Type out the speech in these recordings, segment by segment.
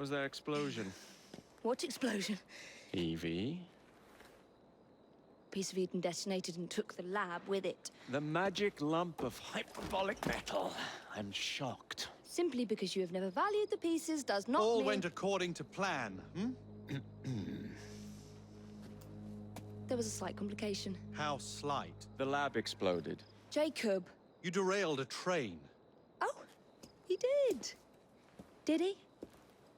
was that explosion? What explosion? Evie? Piece of Eden detonated and took the lab with it. The magic lump of hyperbolic metal. I'm shocked. Simply because you have never valued the pieces does not All mean... went according to plan, hmm? There was a slight complication. How slight? The lab exploded. Jacob. You derailed a train. Oh, he did. Did he?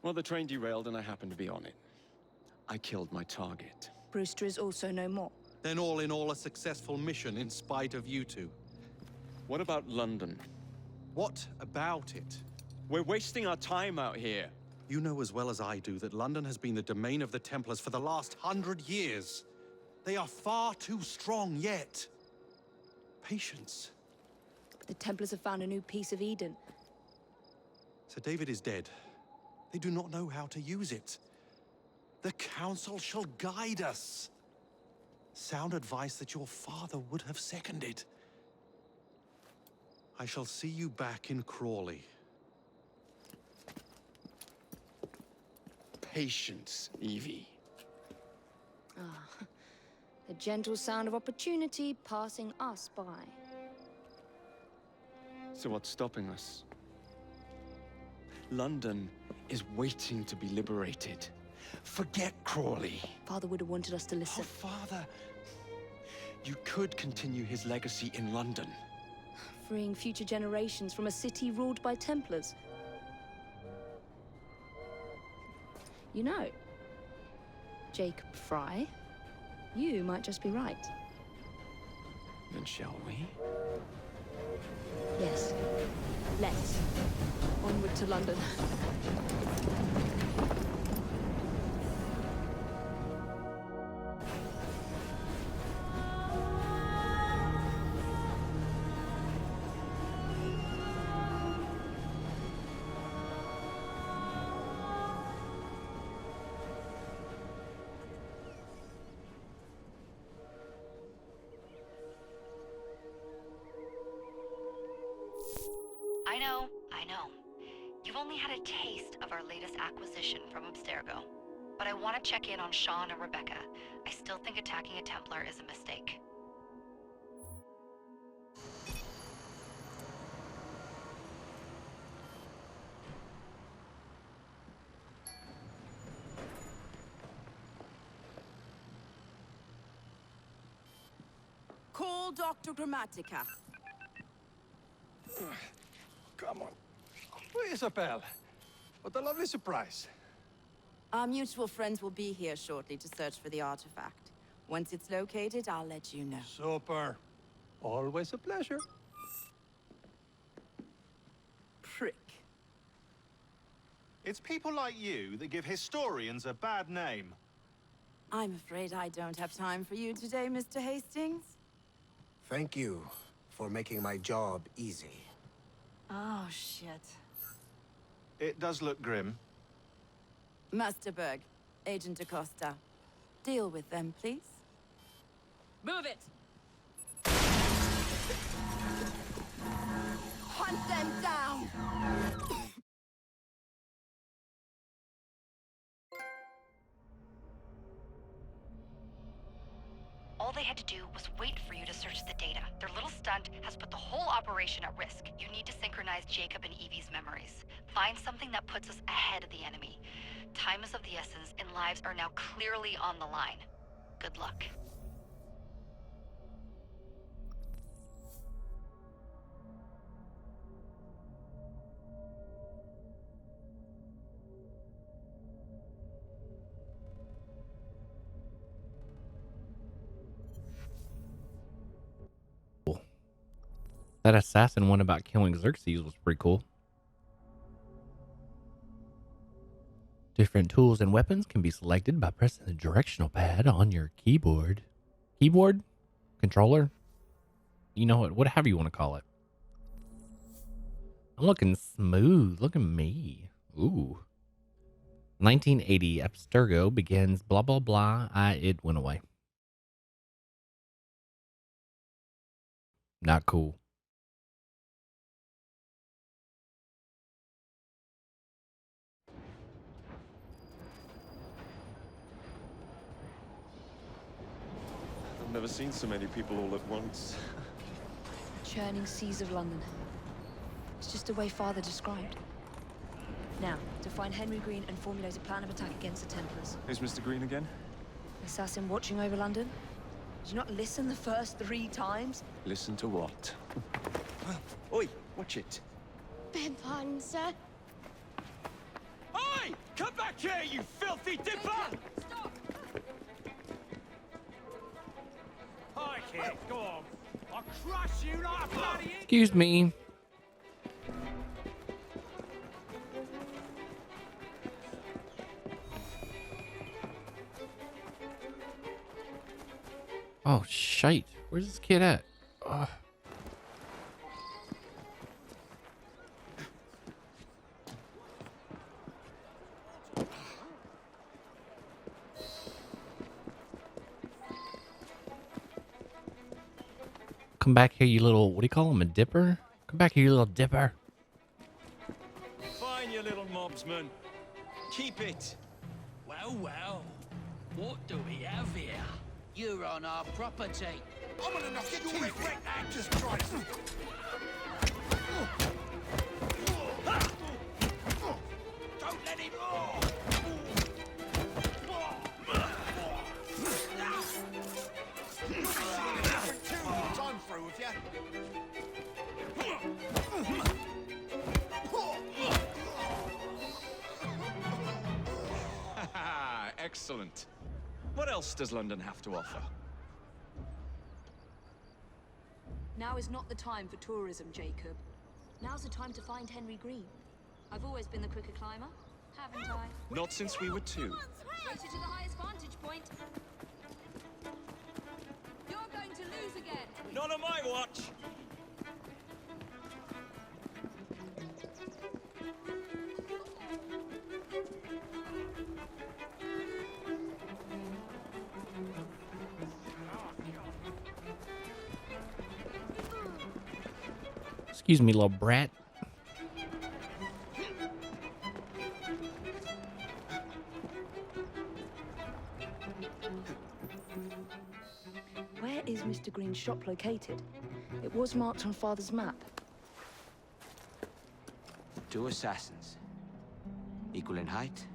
Well, the train derailed and I happened to be on it. I killed my target. Brewster is also no more. Then all in all, a successful mission in spite of you two. What about London? What about it? We're wasting our time out here. You know as well as I do that London has been the domain of the Templars for the last 100 years. They are far too strong yet. Patience. But the Templars have found a new piece of Eden. Sir David is dead. They do not know how to use it. The Council shall guide us. Sound advice that your father would have seconded. I shall see you back in Crawley. Patience, Evie. Ah, the gentle sound of opportunity passing us by. So what's stopping us? London is waiting to be liberated. Forget Crawley. Father would have wanted us to Oh, listen. Father. You could continue his legacy in London. Freeing future generations from a city ruled by Templars. You know, Jacob Frye, you might just be right. Then shall we? Yes. Let's. Onward to London. I know. You've only had a taste of our latest acquisition from Abstergo. But I want to check in on Sean and Rebecca. I still think attacking a Templar is a mistake. Call Dr. Grammatica. Come on. Isabel. What a lovely surprise. Our mutual friends will be here shortly to search for the artifact. Once it's located, I'll let you know. Super. Always a pleasure. Prick. It's people like you that give historians a bad name. I'm afraid I don't have time for you today, Mr. Hastings. Thank you for making my job easy. Oh, shit. It does look grim. Master Berg, Agent Acosta. Deal with them, please. Move it! Hunt them down! All they had to do was wait for you to search the data. Their little stunt has put the whole operation at risk. You need to synchronize Jacob and Evie's memories. Find something that puts us ahead of the enemy. Time is of the essence, and lives are now clearly on the line. Good luck. That assassin one about killing Xerxes was pretty cool. Different tools and weapons can be selected by pressing the directional pad on your keyboard. Keyboard? Controller? You know what? Whatever you want to call it. I'm looking smooth. Look at me. Ooh. 1980, Abstergo begins blah, blah, blah. It went away. Not cool. seen so many people all at once. Churning seas of London. It's just the way Father described. Now, to find Henry Green and formulate a plan of attack against the Templars. Who's Mr. Green again? Assassin watching over London? Did you not listen the first 3 times? Listen to what? Oi, watch it. Beg pardon, sir. Oi! Come back here, you filthy dipper! Stop! Hi, kid. Go on. I'll crush you like a bloody... Excuse me. Oh, shite. Where's this kid at? Ugh. Come back here, you little... What do you call him? A dipper? Come back here, you little dipper. Fine, you little mobsman. Keep it. Well, well. What do we have here? You're on our property. I'm gonna knock your teeth right now. Just try it. Don't let him roar! I'm through with you. Excellent. What else does London have to offer? Now is not the time for tourism, Jacob. Now's the time to find Henry Green. I've always been the quicker climber, haven't I? Not since we were 2. Race you to the highest vantage point. You're going to lose again. Not on my watch. Excuse me, little brat. Where is Mr. Green's shop located? It was marked on Father's map. 2 assassins. Equal in height.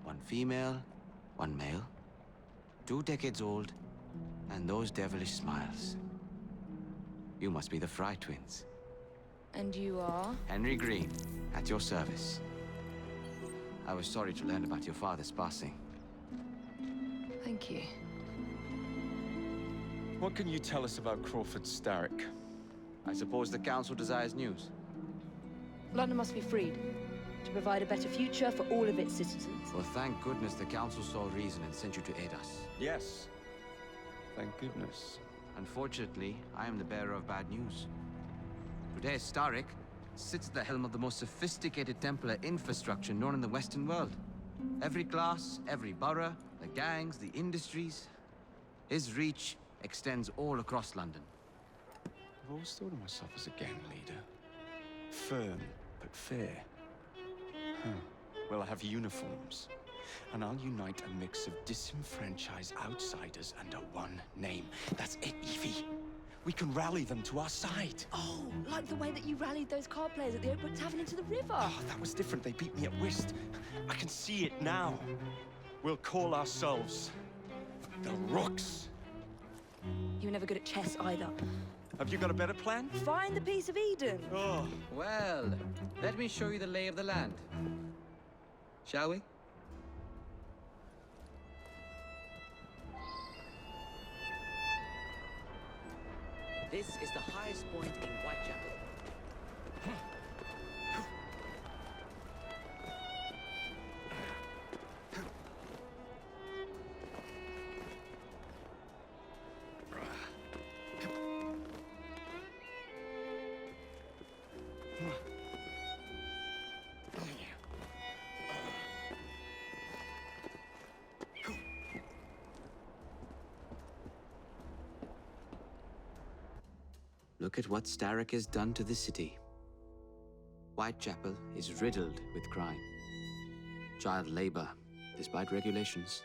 1 female, 1 male. 2 decades old. And those devilish smiles. You must be the Frye twins. And you are? Henry Green, at your service. I was sorry to learn about your father's passing. Thank you. What can you tell us about Crawford Starrick? I suppose the council desires news. London must be freed to provide a better future for all of its citizens. Well, thank goodness the council saw reason and sent you to aid us. Yes. Thank goodness. Unfortunately, I am the bearer of bad news. Today, Starrick sits at the helm of the most sophisticated Templar infrastructure known in the Western world. Every class, every borough, the gangs, the industries. His reach extends all across London. I've always thought of myself as a gang leader. Firm, but fair. Huh. Well, I have uniforms. And I'll unite a mix of disenfranchised outsiders under one name. That's it, Evie. We can rally them to our side. Oh, like the way that you rallied those card players at the Oakwood Tavern into the river. Oh, that was different. They beat me at whist. I can see it now. We'll call ourselves the Rooks. You were never good at chess either. Have you got a better plan? Find the piece of Eden. Oh. Well, let me show you the lay of the land. Shall we? This is the highest point in Whitechapel. Look at what Starrick has done to the city. Whitechapel is riddled with crime. Child labor, despite regulations.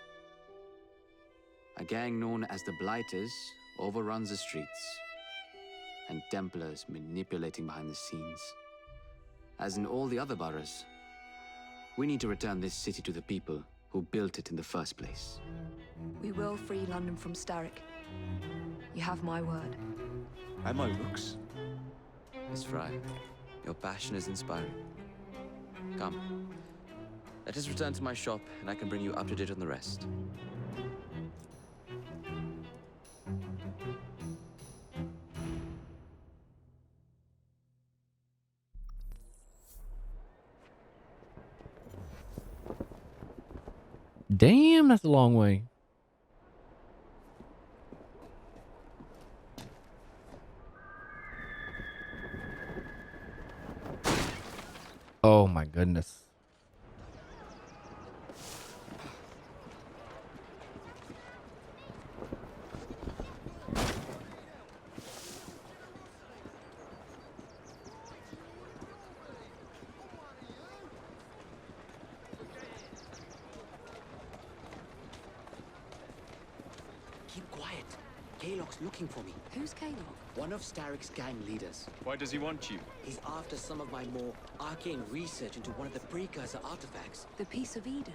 A gang known as the Blighters overruns the streets, and Templars manipulating behind the scenes. As in all the other boroughs, we need to return this city to the people who built it in the first place. We will free London from Starrick. You have my word. And my looks. Miss Frye, your passion is inspiring. Come, let us return to my shop, and I can bring you up to date on the rest. Damn, that's a long way. Oh my goodness. Keep quiet. Kaylock's looking for me. Who's Kaylock? One of Starrick's gang leaders. Why does he want you? He's after some of my more arcane research into one of the precursor artifacts. The Piece of Eden.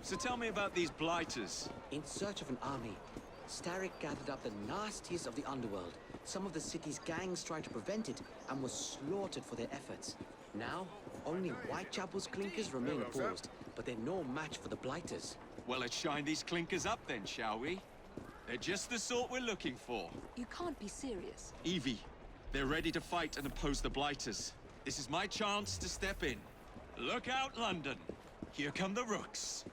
So tell me about these blighters. In search of an army, Starrick gathered up the nastiest of the underworld. Some of the city's gangs tried to prevent it and were slaughtered for their efforts. Now, only Whitechapel's clinkers remain opposed, but they're no match for the blighters. Well, let's shine these clinkers up then, shall we? They're just the sort we're looking for. You can't be serious. Evie, they're ready to fight and oppose the blighters. This is my chance to step in. Look out, London. Here come the rooks.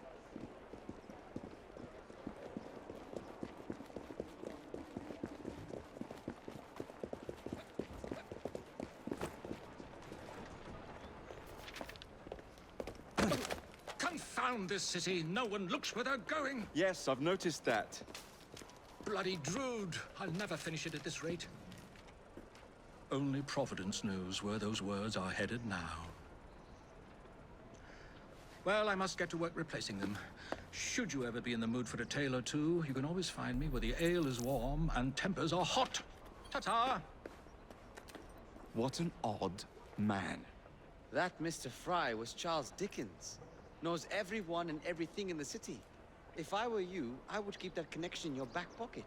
Confound this city. No one looks where they're going. Yes, I've noticed that. Bloody Drood. I'll never finish it at this rate. Only Providence knows where those words are headed now. Well, I must get to work replacing them. Should you ever be in the mood for a tale or two, you can always find me where the ale is warm and tempers are hot. Ta-ta! What an odd man. That Mr. Frye was Charles Dickens. Knows everyone and everything in the city. If I were you, I would keep that connection in your back pocket.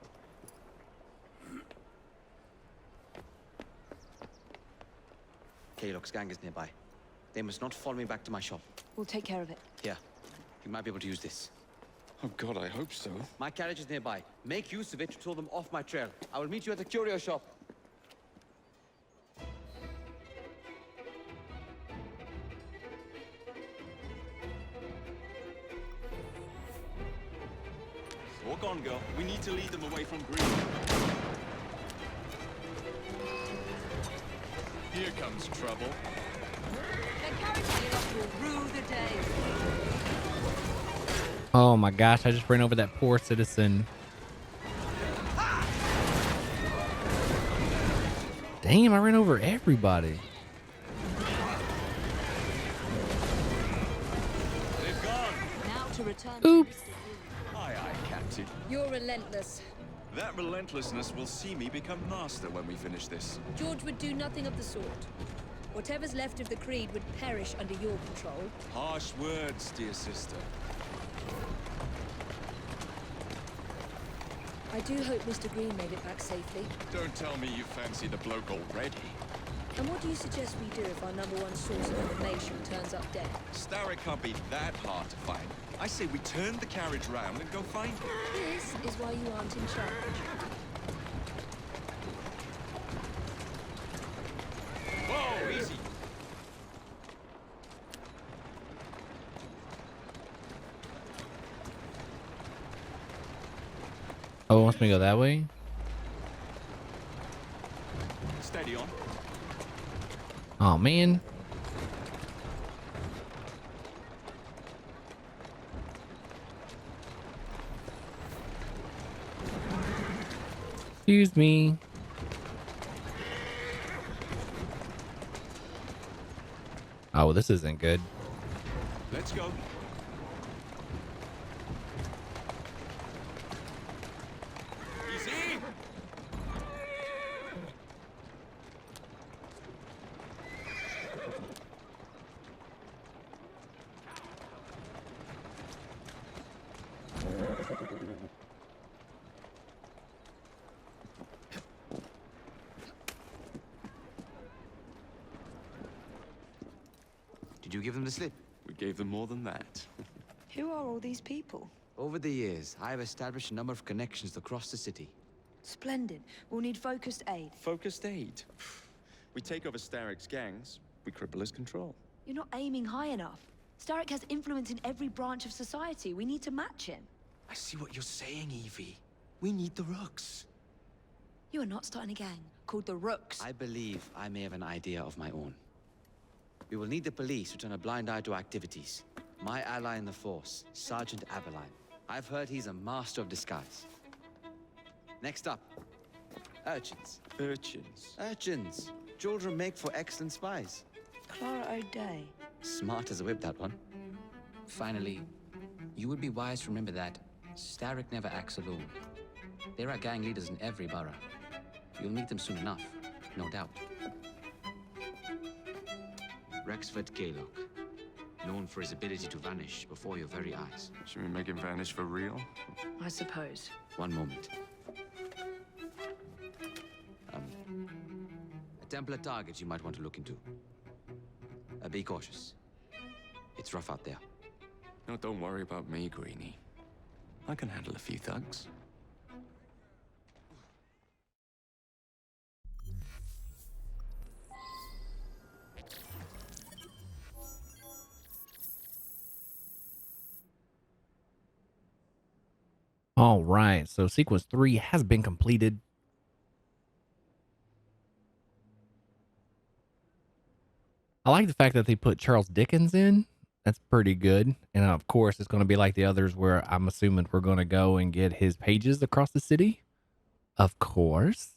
Kaylock's gang is nearby. They must not follow me back to my shop. We'll take care of it. Here, you might be able to use this. Oh God, I hope so. My carriage is nearby. Make use of it to throw them off my trail. I will meet you at the curio shop. Walk on, girl. We need to lead them away from green. Here comes trouble. The carriage will rue the day. Oh my gosh, I just ran over that poor citizen. Damn, I ran over everybody. They've gone. Now to return. Oops. Aye, aye, Captain. You're relentless. That relentlessness will see me become master when we finish this. George would do nothing of the sort. Whatever's left of the Creed would perish under your control. Harsh words, dear sister. I do hope Mr. Green made it back safely. Don't tell me you fancy the bloke already. And what do you suggest we do if our number one source of information turns up dead? Starrick can't be that hard to find. I say we turn the carriage round and go find him. This is why you aren't in charge. Whoa, easy. Oh, it wants me to go that way? Steady on. Oh man. Excuse me. Oh, this isn't good. Let's go. give them the slip? We gave them more than that. Who are all these people? Over the years, I have established a number of connections across the city. Splendid. We'll need focused aid. Focused aid. We take over Starrick's gangs, we cripple his control. You're not aiming high enough. Starrick has influence in every branch of society. We need to match him. I see what you're saying, Evie. We need the Rooks. You are not starting a gang called the Rooks. I believe I may have an idea of my own. We will need the police to turn a blind eye to activities. My ally in the force, Sergeant Aberline. I've heard he's a master of disguise. Next up, urchins. Urchins? Urchins. Children make for excellent spies. Clara O'Day. Smart as a whip, that one. Finally, you would be wise to remember that Starrick never acts alone. There are gang leaders in every borough. You'll meet them soon enough, no doubt. Rexford Kaylock, known for his ability to vanish before your very eyes. Should we make him vanish for real? I suppose. One moment. A Templar target you might want to look into. Be cautious. It's rough out there. No, don't worry about me, Greenie. I can handle a few thugs. All right, so sequence 3 has been completed. I like the fact that they put Charles Dickens in. That's pretty good. And of course, it's going to be like the others where I'm assuming we're going to go and get his pages across the city. Of course.